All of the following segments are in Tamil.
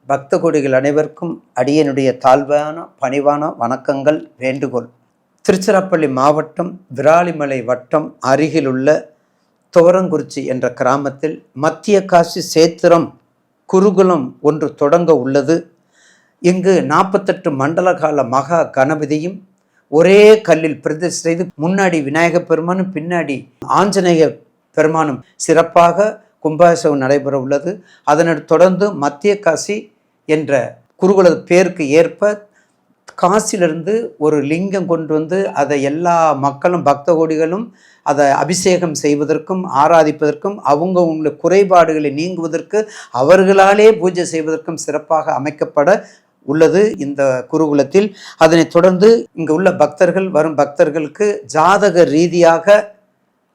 பக்த கோடிகள் அனைவருக்கும் அடியனுடைய தாழ்வான பணிவான வணக்கங்கள், வேண்டுகோள். திருச்சிராப்பள்ளி மாவட்டம் விராலிமலை வட்டம் அருகிலுள்ள துவரங்குறிச்சி என்ற கிராமத்தில் மத்திய காசி சேத்திரம் குருகுலம் ஒன்று தொடங்க உள்ளது. இங்கு 48 மண்டல கால மகா கணபதியும் ஒரே கல்லில் பிரதிஷ்டை செய்து முன்னாடி விநாயகப் பெருமானும் பின்னாடி ஆஞ்சநேய பெருமானும் சிறப்பாக கும்பாபிஷேகம் நடைபெற உள்ளது. அதனைத் தொடர்ந்து மத்திய காசி என்ற குருகுல பேருக்கு ஏற்ப காசிலிருந்து ஒரு லிங்கம் கொண்டு வந்து அதை எல்லா மக்களும் பக்த கோடிகளும் அதை அபிஷேகம் செய்வதற்கும் ஆராதிப்பதற்கும் அவங்க குறைபாடுகளை நீங்குவதற்கு அவர்களாலே பூஜை செய்வதற்கும் சிறப்பாக அமைக்கப்பட உள்ளது இந்த குருகுலத்தில். அதனைத் தொடர்ந்து இங்கு உள்ள பக்தர்கள் வரும் பக்தர்களுக்கு ஜாதக ரீதியாக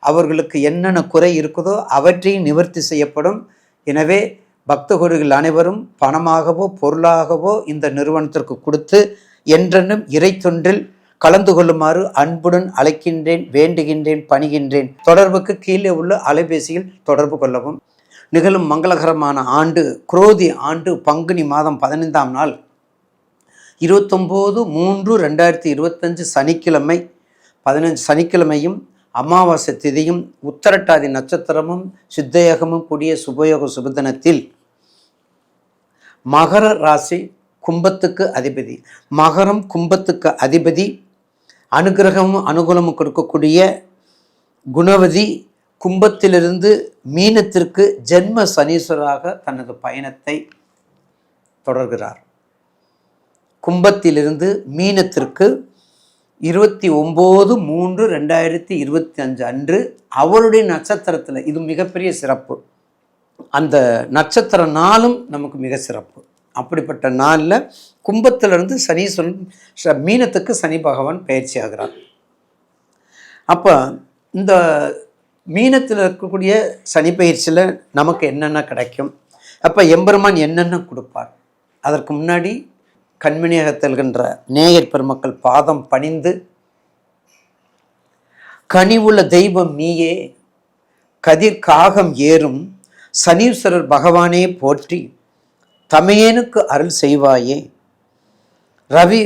அவர்களுக்கு என்னென்ன குறை இருக்குதோ அவற்றையும் நிவர்த்தி செய்யப்படும். எனவே பக்த கோடிகள் அனைவரும் பணமாகவோ பொருளாகவோ இந்த நிறுவனத்திற்கு கொடுத்து என்றென்றும் இறை தொண்டில் கலந்து கொள்ளுமாறு அன்புடன் அழைக்கின்றேன், வேண்டுகின்றேன், பணிகின்றேன். தொடர்புக்கு கீழே உள்ள அலைபேசியில் தொடர்பு கொள்ளவும். நிகழும் மங்களகரமான ஆண்டு குரோதி ஆண்டு பங்குனி மாதம் 15ஆம் நாள் 29/3/2025 சனிக்கிழமை 15 சனிக்கிழமையும் அமாவாசை திதியும் உத்தரட்டாதி நட்சத்திரமும் சித்தயோகமும் கூடிய சுபயோக சுபதினத்தில் மகர ராசி கும்பத்துக்கு அதிபதி, மகரம் கும்பத்துக்கு அதிபதி, அனுகிரகமும் அனுகூலமும் கொடுக்கக்கூடிய குணவதி கும்பத்திலிருந்து மீனத்திற்கு ஜென்ம சனீஸ்வராக தனது பயணத்தை தொடர்கிறார். கும்பத்திலிருந்து மீனத்திற்கு 29/3/2025 அன்று அவருடைய நட்சத்திரத்தில், இது மிகப்பெரிய சிறப்பு. அந்த நட்சத்திர நாளும் நமக்கு மிக சிறப்பு. அப்படிப்பட்ட நாளில் கும்பத்திலிருந்து சனீஸ்வரன் மீனத்துக்கு சனி பகவான் பயிற்சி ஆகிறார். அப்போ இந்த மீனத்தில் இருக்கக்கூடிய சனி பயிற்சியில் நமக்கு என்னென்ன கிடைக்கும், அப்போ எம்பெருமான் என்னென்ன கொடுப்பார், அதற்கு முன்னாடி கண்மணியகத்தில்கின்ற நேயர் பெருமக்கள் பாதம் பணிந்து, கனிவுள்ள தெய்வம் நீயே, கதிர் காகம் ஏறும் சனீஸ்வரர் பகவானே போற்றி, தமையனுக்கு அருள் செய்வாயே. ரவி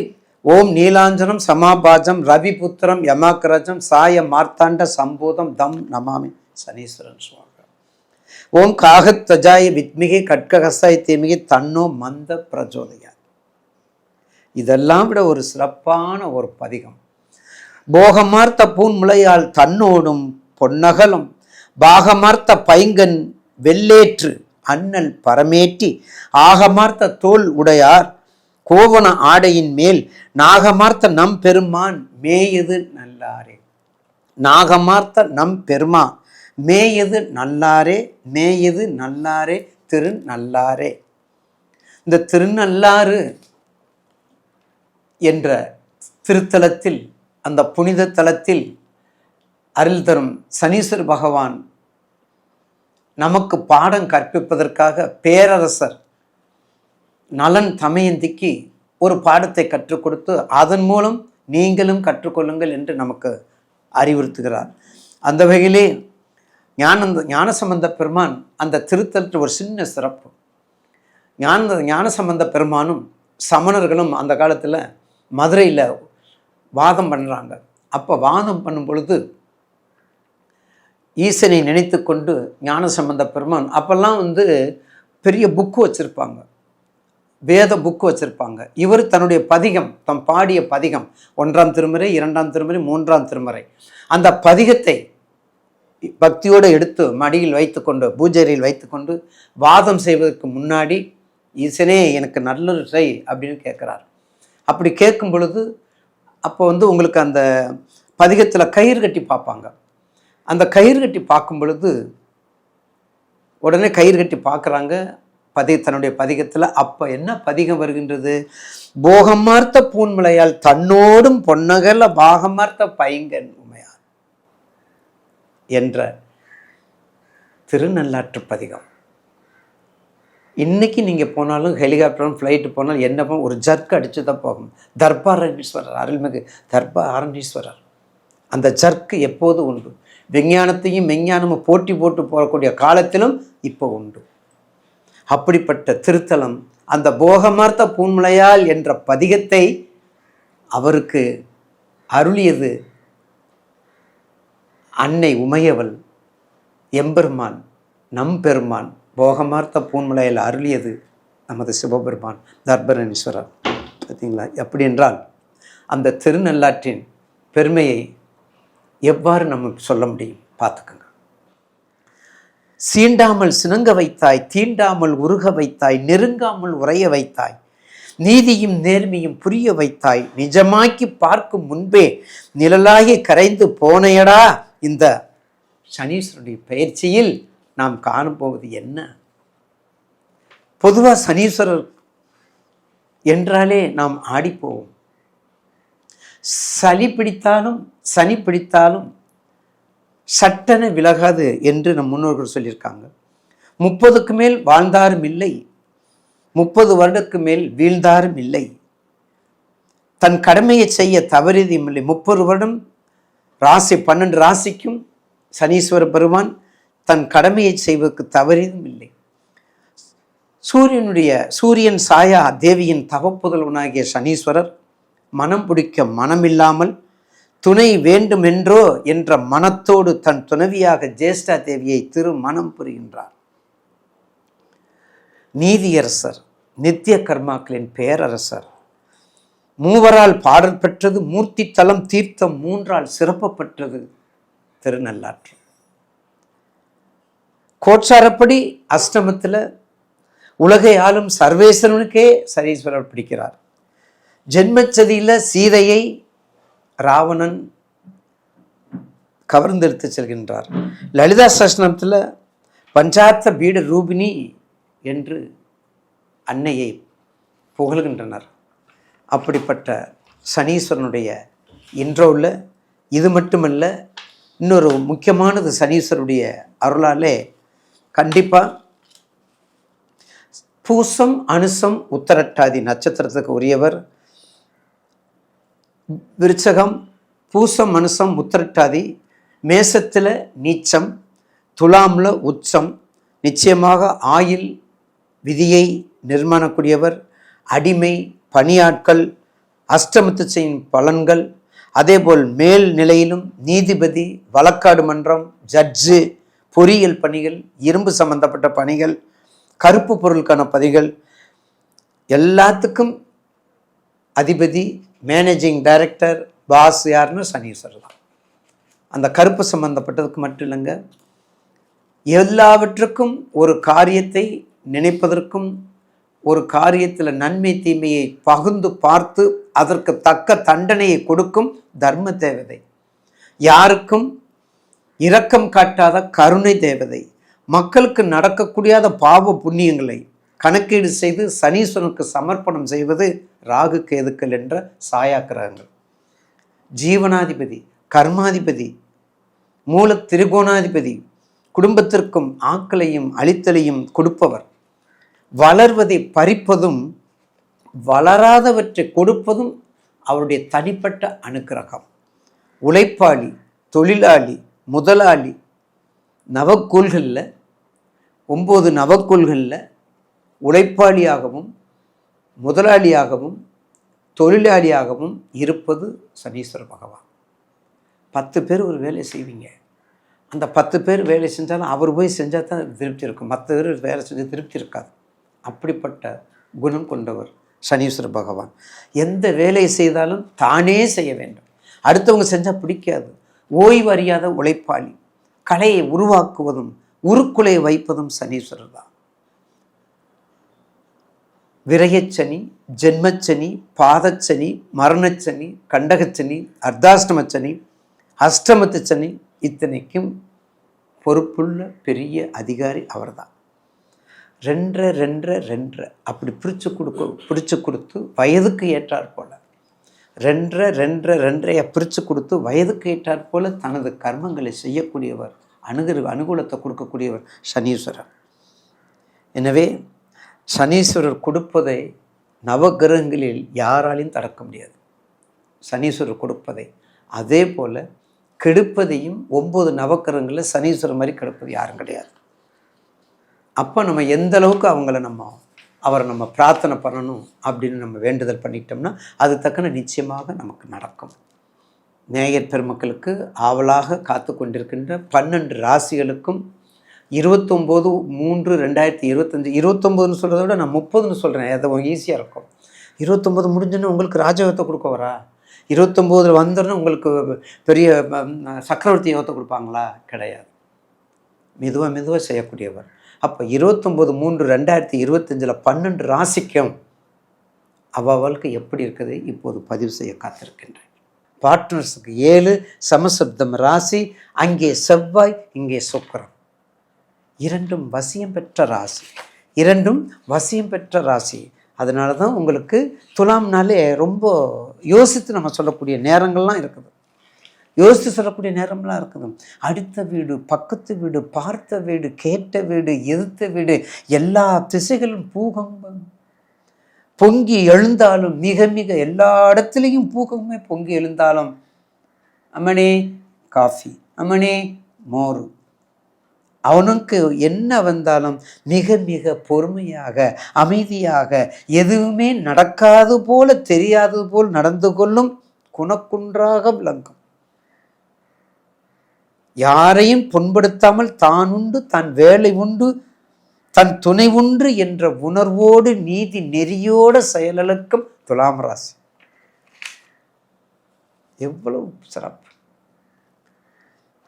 ஓம் நீலாஞ்சனம் சமாபாஜம் ரவி புத்திரம் யமாக்கிரஜம் சாய மார்த்தாண்ட சம்பூதம் தம் நமாமி சனீஸ்வரன் சுவாமி. ஓம் காகத்வஜாய வித்மிகை கட்ககசாய தீமிகை தன்னோ மந்த பிரஜோதயா. இதெல்லாம் விட ஒரு சிறப்பான ஒரு பதிகம். போகமார்த்த பூன்முளையால் தன்னோடும் பொன்னகலும் பாகமார்த்த பைங்கன் வெள்ளேற்று அண்ணல் பரமேற்றி ஆகமார்த்த தோல் உடையார் கோவண ஆடையின் மேல் நாகமார்த்த நம் பெருமான் மேயது நல்லாரே. நாகமார்த்த நம் பெருமா மேயது நல்லாரே, மேயது நல்லாரே திருநல்லாரே. இந்த திருநள்ளாறு என்ற திருத்தலத்தில், அந்த புனித தலத்தில் அருள் தரும் சனீஸ்வர பகவான் நமக்கு பாடம் கற்பிப்பதற்காக பேரரசர் நலன் தமயந்திக்கு ஒரு பாடத்தை கற்றுக் கொடுத்து அதன் மூலம் நீங்களும் கற்றுக்கொள்ளுங்கள் என்று நமக்கு அறிவுறுத்துகிறார். அந்த வகையிலே ஞானசம்பந்த பெருமான் அந்த திருத்தலத்தில் ஒரு சின்ன சிறப்பு. ஞானசம்பந்த பெருமானும் சமணர்களும் அந்த காலத்தில் மதுரையில் வாதம் பண்ணுறாங்க. அப்போ வாதம் பண்ணும் பொழுது ஈசனை நினைத்து கொண்டு ஞானசம்பந்த பெருமான் அப்போல்லாம் பெரிய புக்கு வச்சுருப்பாங்க, வேத புக்கு வச்சுருப்பாங்க. இவர் தன்னுடைய பதிகம், தம் பாடிய பதிகம் 1ஆம் திருமுறை 2ஆம் திருமுறை 3ஆம் திருமுறை, அந்த பதிகத்தை பக்தியோடு எடுத்து மடியில் வைத்துக்கொண்டு பூஜையில் வைத்துக்கொண்டு வாதம் செய்வதற்கு முன்னாடி ஈசனே எனக்கு நல்லொரு செய் அப்படின்னு கேட்குறார். அப்படி கேட்கும் பொழுது அப்போ உங்களுக்கு அந்த பதிகத்தில் கயிறு கட்டி பார்ப்பாங்க. அந்த கயிறு கட்டி பார்க்கும் பொழுது உடனே கயிறு கட்டி பார்க்குறாங்க தன்னுடைய பதிகத்தில். அப்போ என்ன பதிகம் வருகின்றது? போகமார்த்த பூன்மலையால் தன்னோடும் பொன்னகல பாகமார்த்த பைங்கன் உமையார் என்ற திருநள்ளாற்று பதிகம். இன்றைக்கி நீங்கள் போனாலும் ஹெலிகாப்டரும் ஃப்ளைட்டு போனாலும் என்ன ஒரு ஜர்க்கு அடித்து தான் போகும். தர்பாரணீஸ்வரர், அருள்மிகு தர்பாரணீஸ்வரர், அந்த ஜர்க்கு எப்போது உண்டு. விஞ்ஞானத்தையும் மெஞ்ஞானமும் போட்டி போட்டு போகக்கூடிய காலத்திலும் இப்போ உண்டு. அப்படிப்பட்ட திருத்தலம் அந்த போகமார்த்த பூன்முலையால் என்ற பதிகத்தை அவருக்கு அருளியது அன்னை உமையவள். எம்பெருமான் நம்பெருமான் போகமார்த்த பூன்முலையில் அருளியது நமது சிவபெருமான் தர்பரணீஸ்வரர். பார்த்தீங்களா? எப்படி என்றால் அந்த திருநள்ளாற்றின் பெருமையை எவ்வாறு நம்ம சொல்ல முடியும்? பார்த்துக்கோங்க. சீண்டாமல் சினங்க வைத்தாய், தீண்டாமல் உருக வைத்தாய், நெருங்காமல் உறைய வைத்தாய், நீதியும் நேர்மையும் புரிய வைத்தாய், நிஜமாக்கி பார்க்கும் முன்பே நிழலாகி கரைந்து போனையடா. இந்த சனீஸ்வரனுடைய பயிற்சியில் நாம் காணப்போவது என்ன? பொதுவாக சனீஸ்வரர் என்றாலே நாம் ஆடிப்போவோம். சனி பிடித்தாலும் சட்டென விலகாது என்று நம் முன்னோர்கள் சொல்லியிருக்காங்க. 30க்கு மேல் வாழ்ந்தாரும் இல்லை, 30 வருடத்துக்கு மேல் வீழ்ந்தாரும் இல்லை, தன் கடமையை செய்ய தவறியதும் இல்லை. 30 வருடம் ராசி 12 ராசிக்கும் சனீஸ்வர பெருமான் தன் கடமையை செய்வதற்கு தவறியதும் இல்லை. சூரியன் சாயா தேவியின் தவப்புதல்வனாகிய சனீஸ்வரர் மனம் பிடிக்க மனமில்லாமல் துணை வேண்டுமென்றோ என்ற மனத்தோடு தன் துணைவியாக ஜேஷ்டா தேவியை திருமணம் புரிகின்றார். நீதியரசர், நித்திய கர்மாக்களின் பேரரசர், மூவரால் பாடல் பெற்றது, மூர்த்தி தலம் தீர்த்தம் 3ஆல் சிறப்பு பெற்றது திருநள்ளாற்று. கோட்சாரப்படி அஷ்டமத்தில் உலகை ஆளும் சர்வேஸ்வரனுக்கே சனீஸ்வரர் பிடிக்கிறார். ஜென்மச்சதியில் சீதையை ராவணன் கவர்ந்தெடுத்து செல்கின்றார். லலிதா சஹஸ்ரநாமத்தில் பஞ்சார்த்த பீட ரூபிணி என்று அன்னையை புகழ்கின்றனர். அப்படிப்பட்ட சனீஸ்வரனுடைய இன்றோவில் இது மட்டுமல்ல, இன்னொரு முக்கியமானது சனீஸ்வரனுடைய அருளாலே கண்டிப்பாக பூசம் அனுசம் உத்தரட்டாதி நட்சத்திரத்துக்கு உரியவர். விருச்சகம் பூசம் அனுசம் உத்திரட்டாதி, மேசத்தில் நீச்சம், துலாமில் உச்சம். நிச்சயமாக ஆயில் விதியை நிர்மாணக்கூடியவர், அடிமை பணியாட்கள், அஷ்டமத்து செய்யும் பலன்கள், அதேபோல் மேல் நிலையிலும் நீதிபதி, வழக்காடு மன்றம், ஜட்ஜு, பொறியியல் பணிகள், இரும்பு சம்பந்தப்பட்ட பணிகள், கருப்பு பொருளுக்கான பதிகள், எல்லாத்துக்கும் அதிபதி, மேனேஜிங் டைரக்டர், பாஸ் யாருன்னு சனீஸ்வரர் தான். அந்த கருப்பு சம்பந்தப்பட்டதுக்கு மட்டும் இல்லைங்க, எல்லாவற்றுக்கும் ஒரு காரியத்தை நினைப்பதற்கும் ஒரு காரியத்தில் நன்மை தீமையை பகுந்து பார்த்து அதற்கு தக்க தண்டனையை கொடுக்கும் தர்ம தேவதை, யாருக்கும் இரக்கம் காட்டாத கருணை தேவதை, மக்களுக்கு நடக்கக்கூடியாத பாவ புண்ணியங்களை கணக்கீடு செய்து சனீஸ்வரனுக்கு சமர்ப்பணம் செய்வது ராகு கேதுக்கள் என்ற சாயா கிரகங்கள். ஜீவனாதிபதி, கர்மாதிபதி, மூல திரிகோணாதிபதி, குடும்பத்திற்கும் ஆக்களையும் அழித்தலையும் கொடுப்பவர், வளர்வதை பறிப்பதும் வளராதவற்றை கொடுப்பதும் அவருடைய தனிப்பட்ட அனுக்கிரகம். உழைப்பாளி, தொழிலாளி, முதலாளி, நவக்கோள்களில் 9 நவக்கோள்களில் உழைப்பாளியாகவும் முதலாளியாகவும் தொழிலாளியாகவும் இருப்பது சனீஸ்வர பகவான். 10 பேர் ஒரு வேலை செய்வீங்க, அந்த 10 பேர் வேலை செஞ்சாலும் அவர் போய் செஞ்சால் தான் திருப்தி இருக்கும், மற்ற பேர் வேலை செஞ்சு திருப்தி இருக்காது. அப்படிப்பட்ட குணம் கொண்டவர் சனீஸ்வர பகவான். எந்த வேலையை செய்தாலும் தானே செய்ய வேண்டும், அடுத்தவங்க செஞ்சால் பிடிக்காது. ஓய்வு அறியாத உழைப்பாளி, கலையை உருவாக்குவதும் உருக்குலை வைப்பதும் சனீஸ்வரர் தான். விரயச்சனி, ஜென்மச்சனி, பாதச்சனி, மரணச்சனி, கண்டகச்சனி, அர்த்தாஷ்டமச்சனி, அஷ்டமத்து சனி, இத்தனைக்கும் பொறுப்புள்ள பெரிய அதிகாரி அவர்தான். 2 அப்படி பிரித்து கொடுத்து வயதுக்கு ஏற்றாற் போல 2 பிரித்து கொடுத்து வயதுக்கு ஏற்றாற் போல தனது கர்மங்களை செய்யக்கூடியவர், அனுகூலத்தை கொடுக்கக்கூடியவர் சனீஸ்வரர். எனவே சனீஸ்வரர் கொடுப்பதை நவகிரகங்களில் யாராலையும் தடுக்க முடியாது. சனீஸ்வரர் கொடுப்பதை அதே போல் கெடுப்பதையும் 9 நவக்கிரகங்களில் சனீஸ்வரர் மாதிரி கெடுப்பது யாரும் கிடையாது. அப்போ நம்ம எந்த அளவுக்கு அவங்கள நம்ம அவரை நம்ம பிரார்த்தனை பண்ணணும் அப்படின்னு நம்ம வேண்டுதல் பண்ணிட்டோம்னா அது தக்கன நிச்சயமாக நமக்கு நடக்கும். நேயர் பெருமக்களுக்கு ஆவலாக காத்து கொண்டிருக்கின்ற 12 ராசிகளுக்கும் 29/3/2025 29ன்னு சொல்கிறத விட நான் 30ன்னு சொல்கிறேன். அது ஈஸியாக இருக்கும். 29 முடிஞ்சோன்னா உங்களுக்கு ராஜயோகத்தை கொடுக்க வரா? 29 வந்துடனே உங்களுக்கு பெரிய சக்கரவர்த்தி யோகத்தை கொடுப்பாங்களா? கிடையாது. மெதுவாக செய்யக்கூடியவர். அப்போ 29/3/2025 12 ராசிக்கும் அவளுக்கு எப்படி இருக்குது இப்போது பதிவு செய்ய காத்திருக்கின்றேன். பார்ட்னர்ஸுக்கு 7 சமசப்தம் ராசி, அங்கே செவ்வாய் இங்கே சுக்கிரன், இரண்டும் வசியம் பெற்ற ராசி. அதனால தான் உங்களுக்கு துலாம்னாலே ரொம்ப யோசித்து நம்ம சொல்லக்கூடிய நேரங்கள்லாம் இருக்குது. யோசித்து சொல்லக்கூடிய நேரம்லாம் இருக்குது. அடுத்த வீடு, பக்கத்து வீடு, பார்த்த வீடு, கேட்ட வீடு, எதிர்த்த வீடு, எல்லா திசைகளும் பூகம்பம் பொங்கி எழுந்தாலும், மிக எல்லா இடத்துலையும் பூகமே பொங்கி எழுந்தாலும், அம்மனே காஃபி, அம்மனே மோரு, அவனுக்கு என்ன வந்தாலும் மிக பொறுமையாக அமைதியாக எதுவுமே நடக்காது போல தெரியாதது போல் நடந்து கொள்ளும் குணக்குன்றாக விளங்கும். யாரையும் புண்படுத்தாமல் தான் உண்டு, தன் வேலை உண்டு, தன் துணை உண்டு என்ற உணர்வோடு நீதி நெறியோட செயலலுக்கும் துலாம் ராசி. எவ்வளவு சிறப்பு!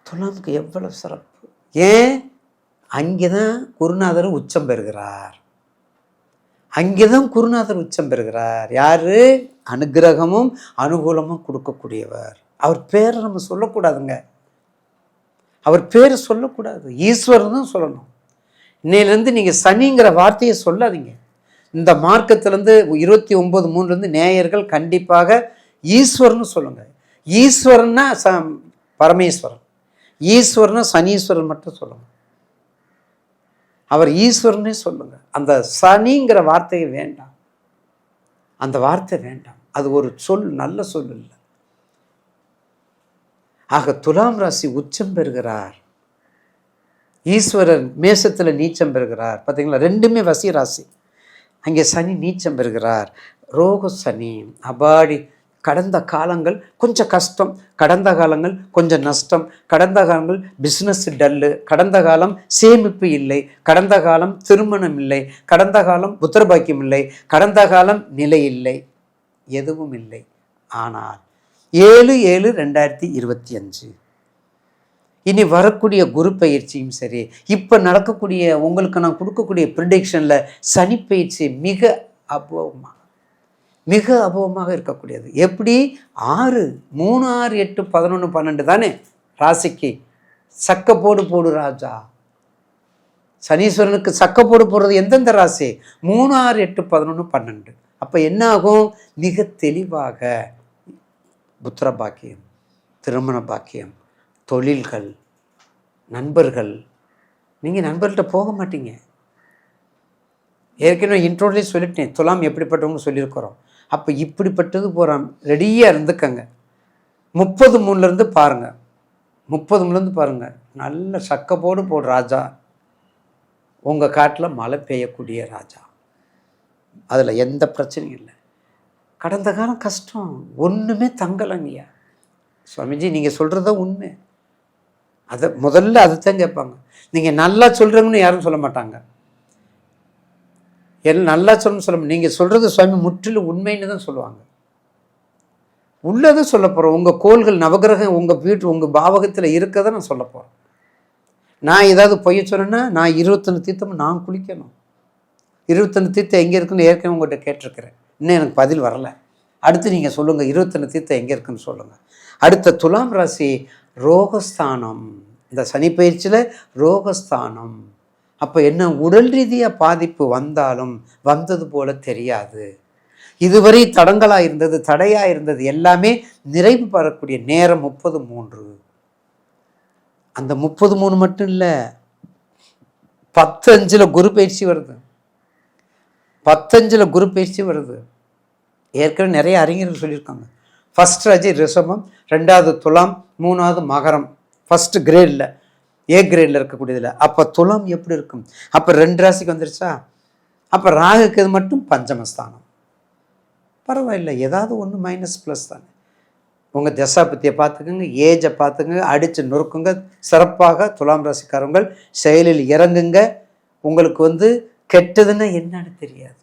துலாமுக்கு எவ்வளவு சிறப்பு! ஏன்? அங்கேதான் குருநாதர் உச்சம் பெறுகிறார். யாரு? அனுகிரகமும் அனுகூலமும் கொடுக்கக்கூடியவர். அவர் பேரை நம்ம சொல்லக்கூடாதுங்க. அவர் பேரை சொல்லக்கூடாது. ஈஸ்வரன் தான் சொல்லணும். இன்னையிலேருந்து நீங்கள் சனிங்கிற வார்த்தையை சொல்லாதீங்க. இந்த மார்க்கத்திலேருந்து 29/3 நேயர்கள் கண்டிப்பாக ஈஸ்வரன் சொல்லுங்க. ஈஸ்வரன்னா பரமேஸ்வரன், ஈஸ்வரனா சனீஸ்வரன் மட்டும் சொல்லுங்க. அவர் ஈஸ்வரனே சொல்லுங்க. அந்த சனிங்கிற வார்த்தையை வேண்டாம், அந்த வார்த்தை வேண்டாம். அது ஒரு சொல், நல்ல சொல் இல்லை. ஆக துலாம் ராசி உச்சம் பெறுகிறார். ஈஸ்வரன் மேசத்தில் நீச்சம் பெறுகிறார். பார்த்தீங்களா? ரெண்டுமே வசி ராசி. அங்கே சனி நீச்சம் பெறுகிறார். ரோக சனி அபாடி. கடந்த காலங்கள் கொஞ்சம் கஷ்டம், கடந்த காலங்கள் கொஞ்சம் நஷ்டம், கடந்த காலங்கள் பிஸ்னஸ் டல்லு, கடந்த காலம் சேமிப்பு இல்லை, கடந்த காலம் திருமணம் இல்லை, கடந்த காலம் புத்திரபாக்கியம் இல்லை, கடந்த காலம் நிலை இல்லை, எதுவும் இல்லை. ஆனால் 7/7/2025 இனி வரக்கூடிய குரு பயிற்சியும் சரி, இப்போ நடக்கக்கூடிய உங்களுக்கு நான் கொடுக்கக்கூடிய ப்ரிடிக்ஷனில் சனி பயிற்சி மிக அபூர்வமாக இருக்கக்கூடியது. எப்படி? 6, 3, 6, 8, 11, 12 தானே ராசிக்கு சக்க போடு ராஜா. சனீஸ்வரனுக்கு சக்க போடுறது எந்தெந்த ராசி? 3, 6, 8, 11, 12. அப்போ என்ன ஆகும்? மிக தெளிவாக புத்திர பாக்கியம், திருமண பாக்கியம், தொழில்கள், நண்பர்கள். நீங்கள் நண்பர்கள்ட்ட போக மாட்டீங்க. ஏற்கனவே இன்ட்ரோட்லேயே சொல்லிட்டேன், துலாம் எப்படிப்பட்டவங்க சொல்லியிருக்கிறோம். அப்போ இப்படிப்பட்டது போகிறான், ரெடியாக இருந்துக்கங்க. 30/3 பாருங்கள், 30/3 பாருங்கள். நல்ல சக்க போடு ராஜா, உங்கள் காட்டில் மழை பெய்யக்கூடிய ராஜா. அதில் எந்த பிரச்சனையும் இல்லை. கடந்த காலம் கஷ்டம், ஒன்றுமே தங்கலைங்கய்யா. சுவாமிஜி நீங்கள் சொல்கிறத உண்மை. அதை முதல்ல அதைத்தான் கேட்பாங்க. நீங்கள் நல்லா சொல்கிறீங்கன்னு யாரும் சொல்ல மாட்டாங்க. நல்லா சொல்லணும்னு சொல்ல, நீங்கள் சொல்கிறது சுவாமி முற்றிலும் உண்மைன்னு தான் சொல்லுவாங்க. உள்ளதை சொல்ல போகிறோம். உங்கள் கோள்கள் நவகிரகம் உங்கள் வீட்டு உங்கள் பாவகத்தில் இருக்கதை நான் சொல்ல போகிறேன். நான் ஏதாவது பொய்ய சொன்னேன்னா, நான் 21 தீர்த்தமும் நான் குளிக்கணும். 21 தீர்த்தம் எங்கே இருக்குன்னு ஏற்கனவே உங்கள்கிட்ட கேட்டிருக்கிறேன். இன்னும் எனக்கு பதில் வரலை. அடுத்து நீங்கள் சொல்லுங்கள், 21 தீர்த்தம் எங்கே இருக்குன்னு சொல்லுங்கள். அடுத்த துலாம் ராசி ரோகஸ்தானம். இந்த சனி பயிற்சியில் ரோகஸ்தானம். அப்போ என்ன? உடல் ரீதியாக பாதிப்பு வந்தாலும் வந்தது போல தெரியாது. இதுவரை தடங்களாக இருந்தது, தடையாக இருந்தது, எல்லாமே நிறைவு பெறக்கூடிய நேரம் 30/3. அந்த 30/3 மட்டும் இல்லை, 10/5 குரு பயிற்சி வருது. 10/5 குரு பயிற்சி வருது. ஏற்கனவே நிறைய அறிஞர்கள் சொல்லியிருக்காங்க. ஃபஸ்ட் ராசி ரிஷபம், 2வது துலாம், 3வது மகரம். ஃபஸ்ட்டு கிரேடில், ஏ கிரேடில் இருக்கக்கூடியதில். அப்போ துலாம் எப்படி இருக்கும்? அப்போ 2 ராசிக்கு வந்துருச்சா? அப்போ ராகுக்கு இது மட்டும் பஞ்சமஸ்தானம். பரவாயில்லை, ஏதாவது ஒன்று மைனஸ் ப்ளஸ் தானே. உங்கள் தசாபத்தியை பார்த்துக்குங்க, ஏஜை பார்த்துக்குங்க, அடித்து நொறுக்குங்க. சிறப்பாக துலாம் ராசிக்காரங்கள் செயலில் இறங்குங்க. உங்களுக்கு கெட்டதுன்னா என்னன்னு தெரியாது,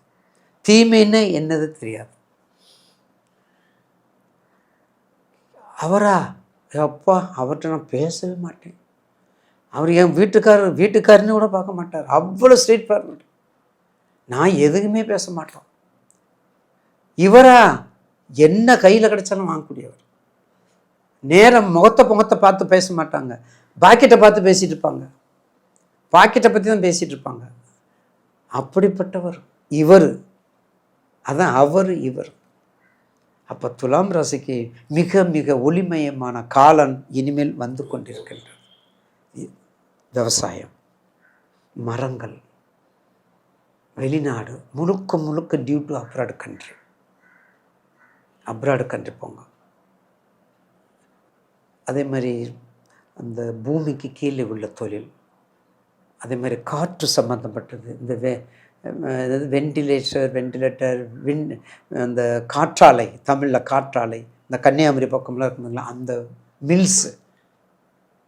தீமைன்னா என்னது தெரியாது. அவரா அப்பா, அவர்கிட்ட நான் பேசவே மாட்டேன், அவர் என் வீட்டுக்காரன்னு கூட பார்க்க மாட்டார், அவ்வளோ ஸ்ட்ரெயிட் ஃபார்வர்டு, நான் எதுவுமே பேச மாட்டோம். இவரா என்ன கையில் கிடைச்சாலும் வாங்கக்கூடியவர். நேரம் முகத்தை பார்த்து பேச மாட்டாங்க, பாக்கெட்டை பார்த்து பேசிகிட்டு இருப்பாங்க, பாக்கெட்டை பற்றி தான் பேசிகிட்டு இருப்பாங்க. அப்படிப்பட்டவர் இவர், அதான் அவர் இவர். அப்போ துலாம் ராசிக்கு மிக மிக ஒளிமயமான காலம் இனிமேல் வந்து கொண்டிருக்கின்றது. விவசாயம், மரங்கள், வெளிநாடு, முழுக்க டியூ டு அப்ராட் கண்ட்ரி போங்க. அதே மாதிரி அந்த பூமிக்கு கீழே உள்ள தொழில், அதே மாதிரி காற்று சம்மந்தப்பட்டது, இந்த வெண்டிலேட்டர் அந்த காற்றாலை, தமிழில் காற்றாலை, இந்த கன்னியாகுமரி பக்கம்லாம் இருக்குதுங்களா, அந்த மில்ஸு,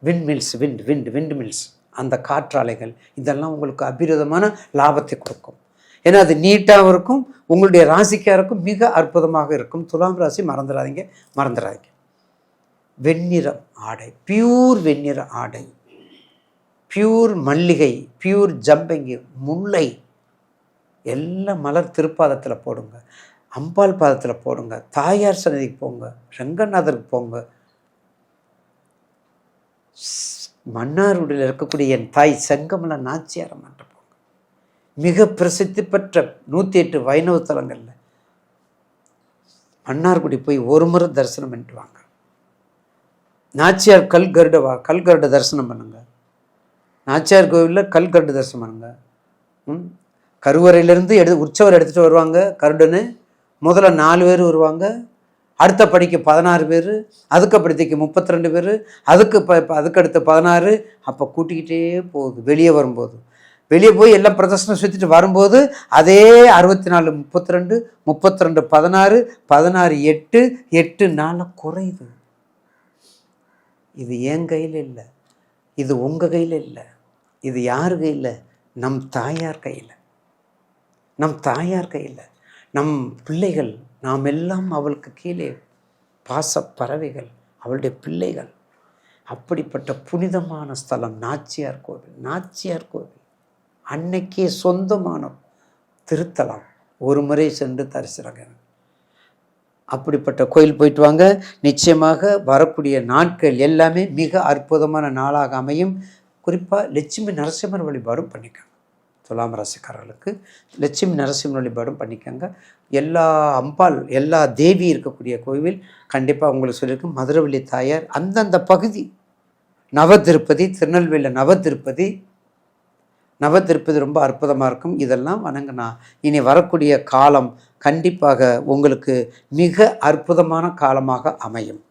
விண்ட் மில்ஸ், அந்த காற்றாலைகள், இதெல்லாம் உங்களுக்கு அபிரதமான லாபத்தை கொடுக்கும். ஏன்னா அது நீட்டாகவும் இருக்கும், உங்களுடைய ராசிக்காருக்கும் மிக அற்புதமாக இருக்கும். துலாம் ராசி மறந்துடாதீங்க. வெண்ணிறம் ஆடை, பியூர் வெண்ணிற ஆடை, பியூர் மல்லிகை, பியூர் ஜம்பங்கி, முல்லை எல்லாம் மலர் திருப்பாதத்தில் போடுங்க, அம்பாள் பாதத்தில் போடுங்க, தாயார் சன்னதிக்கு போங்க, ரங்கநாதருக்கு போங்க, மன்னார்குடியில் இருக்கக்கூடிய என் தாய் செங்கமல நாச்சியார் மன்றம் போங்க. மிக பிரசித்தி பெற்ற 108 வைணவ தலங்களில் மன்னார்குடி போய் ஒரு முறை தரிசனம் பண்ணிட்டு வாங்க. நாச்சியார் கல்கருட தரிசனம் பண்ணுங்க. நாச்சியார் கோவிலில் கல்கருட தரிசனம் பண்ணுங்க. கருவறையிலேருந்து உற்சவர் எடுத்துகிட்டு வருவாங்க கருடன்னு. முதல்ல 4 பேர் வருவாங்க, அடுத்த படிக்கு 16 பேர், அதுக்கப்படுத்திக்கு 32 பேர், அதுக்கடுத்து 16, அப்போ கூட்டிக்கிட்டே போகுது. வெளியே போய் எல்லாம் பிரதர்சனம் சுற்றிட்டு வரும்போது அதே 64, 32, 16, 8, 4 குறையுது. இது என் கையில் இல்லை, இது உங்கள் கையில் இல்லை, இது யார் கையில்? நம் தாயார் கையில். நம் பிள்ளைகள், நாம் எல்லாம் அவளுக்கு கீழே பாச பறவைகள், அவளுடைய பிள்ளைகள். அப்படிப்பட்ட புனிதமான ஸ்தலம் நாச்சியார் கோவில். அன்னைக்கே சொந்தமான திருத்தலம். ஒரு முறை சென்று தரிசனம். அப்படிப்பட்ட கோயில் போயிட்டு வாங்க. நிச்சயமாக வரக்கூடிய நாட்கள் எல்லாமே மிக அற்புதமான நாளாக அமையும். குறிப்பாக லட்சுமி நரசிம்மர் வழிபாடும் பண்ணிக்கோங்க. துலாம் ராசிக்காரர்களுக்கு லட்சுமி நரசிம்மர் வழிபாடும் பண்ணிக்கோங்க. எல்லா தேவி இருக்கக்கூடிய கோவில் கண்டிப்பாக உங்களுக்கு சொல்லியிருக்கும். மதுரவள்ளி தாயார், அந்தந்த பகுதி, நவதிருப்பதி, திருநெல்வேலியில் நவதிருப்பதி ரொம்ப அற்புதமாக இருக்கும். இதெல்லாம் வணங்கினா இனி வரக்கூடிய காலம் கண்டிப்பாக உங்களுக்கு மிக அற்புதமான காலமாக அமையும்.